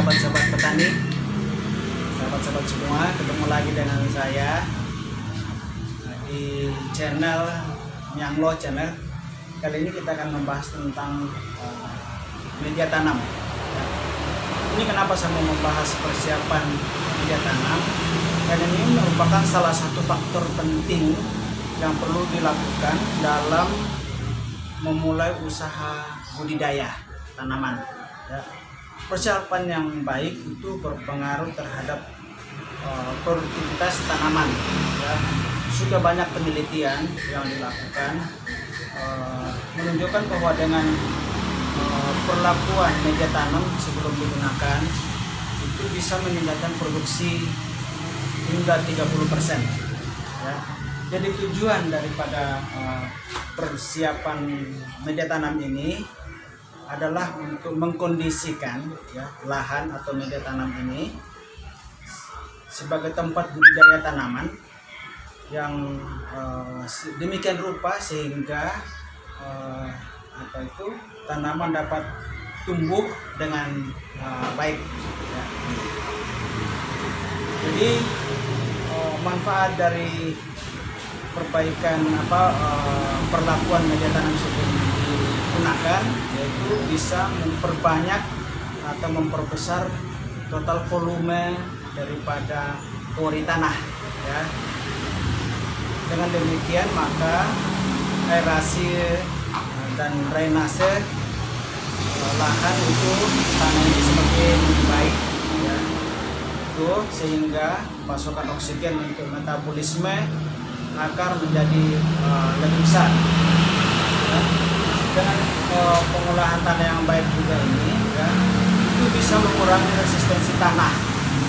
sahabat-sahabat petani, sahabat-sahabat semua, ketemu lagi dengan saya di channel Nyanglo Channel. Kali ini kita akan membahas tentang media tanam. Ini kenapa saya mau membahas persiapan media tanam? Karena ini merupakan salah satu faktor penting yang perlu dilakukan dalam memulai usaha budidaya tanaman. Ya. Persiapan yang baik itu berpengaruh terhadap produktivitas tanaman. Ya. Sudah banyak penelitian yang dilakukan menunjukkan bahwa dengan perlakuan media tanam sebelum digunakan itu bisa meningkatkan produksi hingga 30%. Ya. Jadi tujuan daripada persiapan media tanam ini adalah untuk mengkondisikan ya, lahan atau media tanam ini sebagai tempat budidaya tanaman yang demikian rupa sehingga tanaman dapat tumbuh dengan baik. Ya. Jadi manfaat dari perbaikan perlakuan media tanam sebelum digunakan yaitu bisa memperbanyak atau memperbesar total volume daripada pori tanah. Ya. Dengan demikian maka aerasi dan drainase lahan itu tanah ini semakin baik. Ya. Itu sehingga pasokan oksigen untuk metabolisme akar menjadi lebih besar. Ya. Dengan pengolahan tanah yang baik juga ini, ya, itu bisa mengurangi resistensi tanah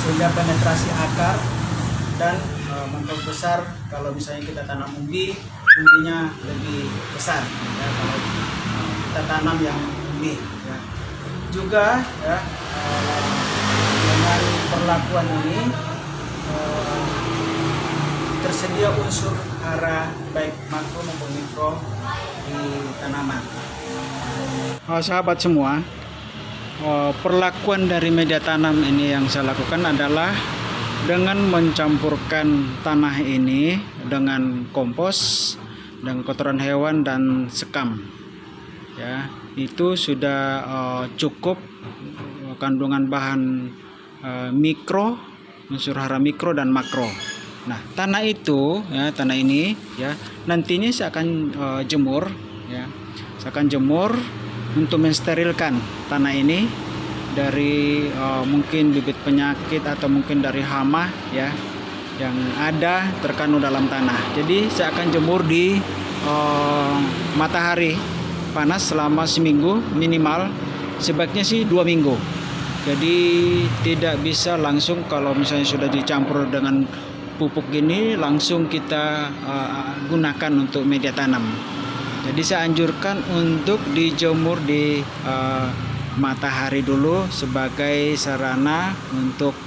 sehingga penetrasi akar dan memperbesar kalau misalnya kita tanam umbinya lebih besar. Ya, kalau kita tanam yang umbi. Ya. Juga ya, dengan perlakuan ini tersedia unsur hara baik makro maupun mikro di tanaman. Sahabat semua, perlakuan dari media tanam ini yang saya lakukan adalah dengan mencampurkan tanah ini dengan kompos, dengan kotoran hewan dan sekam. Ya, itu sudah cukup kandungan bahan mikro, unsur hara mikro dan makro. Nah, tanah itu, ya, tanah ini, ya, nantinya saya akan jemur, ya, saya akan jemur untuk mensterilkan tanah ini dari mungkin bibit penyakit atau mungkin dari hama, ya, yang ada terkandung dalam tanah. Jadi saya akan jemur di matahari panas selama seminggu minimal, sebaiknya sih 2 minggu. Jadi tidak bisa langsung kalau misalnya sudah dicampur dengan pupuk gini langsung kita gunakan untuk media tanam. Jadi saya anjurkan untuk dijemur di matahari dulu sebagai sarana untuk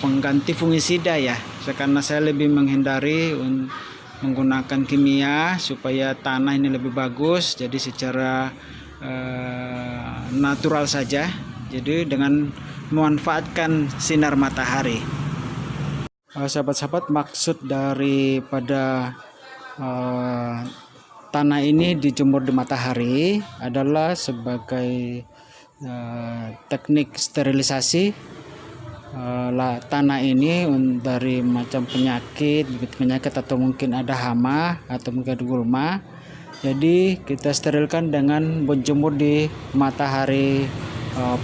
pengganti fungisida, ya. Karena saya lebih menghindari menggunakan kimia supaya tanah ini lebih bagus. Jadi secara natural saja. Jadi dengan memanfaatkan sinar matahari. Sahabat-sahabat, maksud daripada tanah ini dijemur di matahari adalah sebagai teknik sterilisasi tanah ini dari macam penyakit, bibit penyakit atau mungkin ada hama atau mungkin ada gulma. Jadi kita sterilkan dengan menjemur di matahari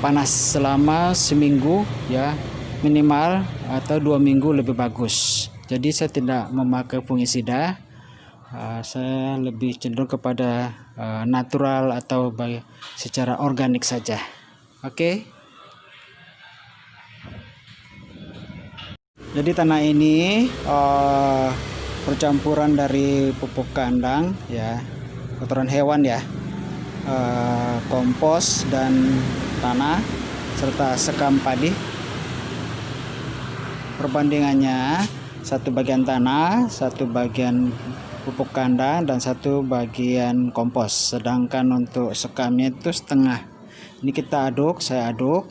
panas selama seminggu, ya, minimal, atau 2 minggu lebih bagus. Jadi saya tidak memakai fungisida, saya lebih cenderung kepada natural atau secara organik saja. Oke. Jadi tanah ini percampuran dari pupuk kandang, ya, kotoran hewan, ya, kompos dan tanah serta sekam padi. Perbandingannya 1 bagian tanah, 1 bagian pupuk kandang, dan 1 bagian kompos. Sedangkan untuk sekamnya itu setengah. Ini kita aduk, saya aduk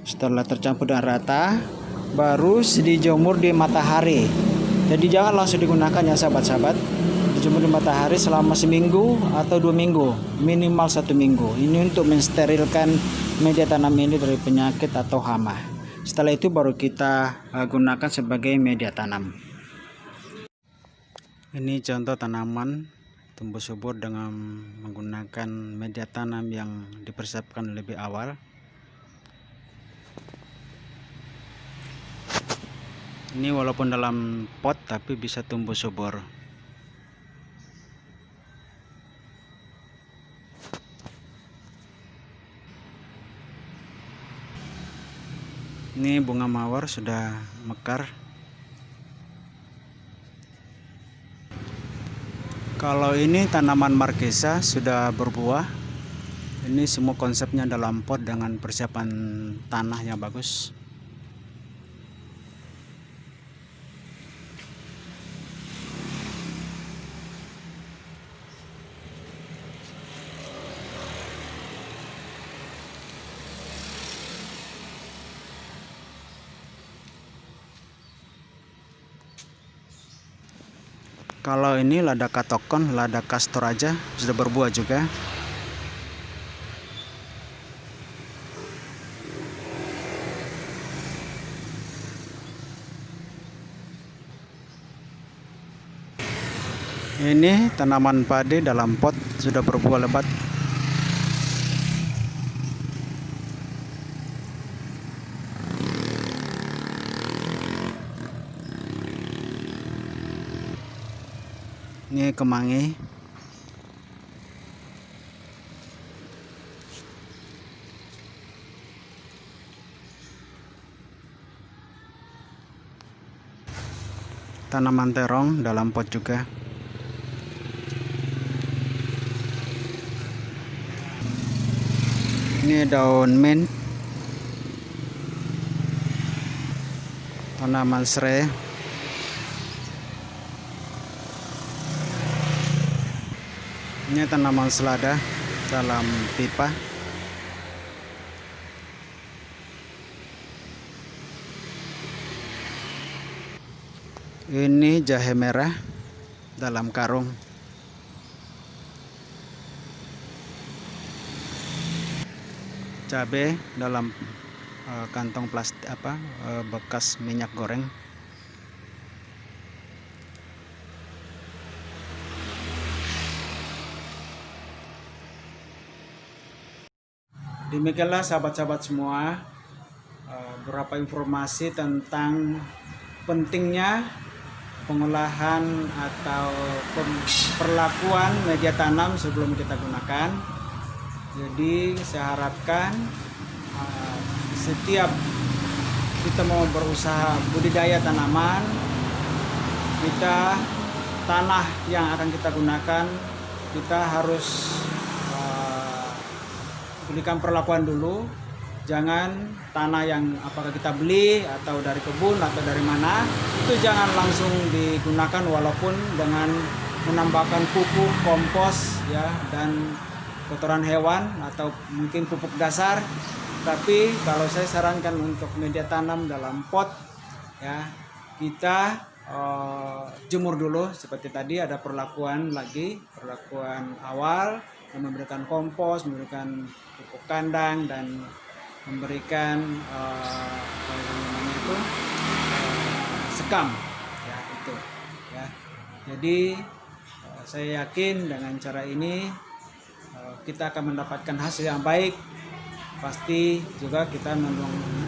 Setelah tercampur dan rata, baru dijemur di matahari. Jadi jangan langsung digunakan ya sahabat-sahabat. Dijemur di matahari selama seminggu atau 2 minggu, minimal 1 minggu. Ini untuk mensterilkan media tanam ini dari penyakit atau hama. Setelah itu baru kita gunakan sebagai media tanam. Ini contoh tanaman tumbuh subur dengan menggunakan media tanam yang dipersiapkan lebih awal. Ini walaupun dalam pot tapi bisa tumbuh subur. Ini bunga mawar sudah mekar. Kalau ini tanaman markisa sudah berbuah. Ini semua konsepnya dalam pot dengan persiapan tanah yang bagus. Kalau ini lada katokon, lada kastor aja sudah berbuah juga. Ini tanaman padi dalam pot sudah berbuah lebat. Ini kemangi. Tanaman terong dalam pot juga. Ini daun mint. Tanaman serai. Ini tanaman selada dalam pipa. Ini jahe merah dalam karung. Cabai dalam kantong plastik bekas minyak goreng. Demikianlah sahabat-sahabat semua, beberapa informasi tentang pentingnya pengolahan atau perlakuan media tanam sebelum kita gunakan. Jadi saya harapkan setiap kita mau berusaha budidaya tanaman, tanah yang akan kita gunakan, kita harus berikan perlakuan dulu. Jangan tanah yang apakah kita beli atau dari kebun atau dari mana, itu jangan langsung digunakan walaupun dengan menambahkan pupuk, kompos ya, dan kotoran hewan atau mungkin pupuk dasar. Tapi kalau saya sarankan untuk media tanam dalam pot ya, kita jemur dulu seperti tadi, ada perlakuan awal, memberikan kompos, memberikan pupuk kandang, dan memberikan sekam ya, itu ya. Jadi saya yakin dengan cara ini kita akan mendapatkan hasil yang baik. Pasti juga kita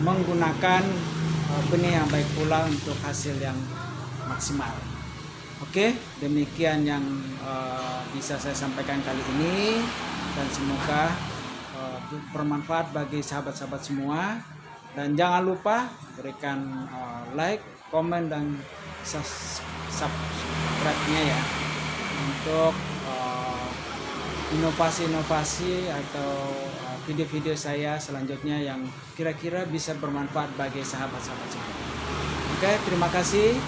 menggunakan benih yang baik pula untuk hasil yang maksimal. Oke, demikian yang bisa saya sampaikan kali ini, dan semoga bermanfaat bagi sahabat-sahabat semua. Dan jangan lupa berikan like, komen, dan subscribe-nya ya, untuk inovasi-inovasi atau video-video saya selanjutnya yang kira-kira bisa bermanfaat bagi sahabat-sahabat semua. Oke, terima kasih.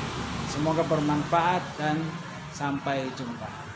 Semoga bermanfaat dan sampai jumpa.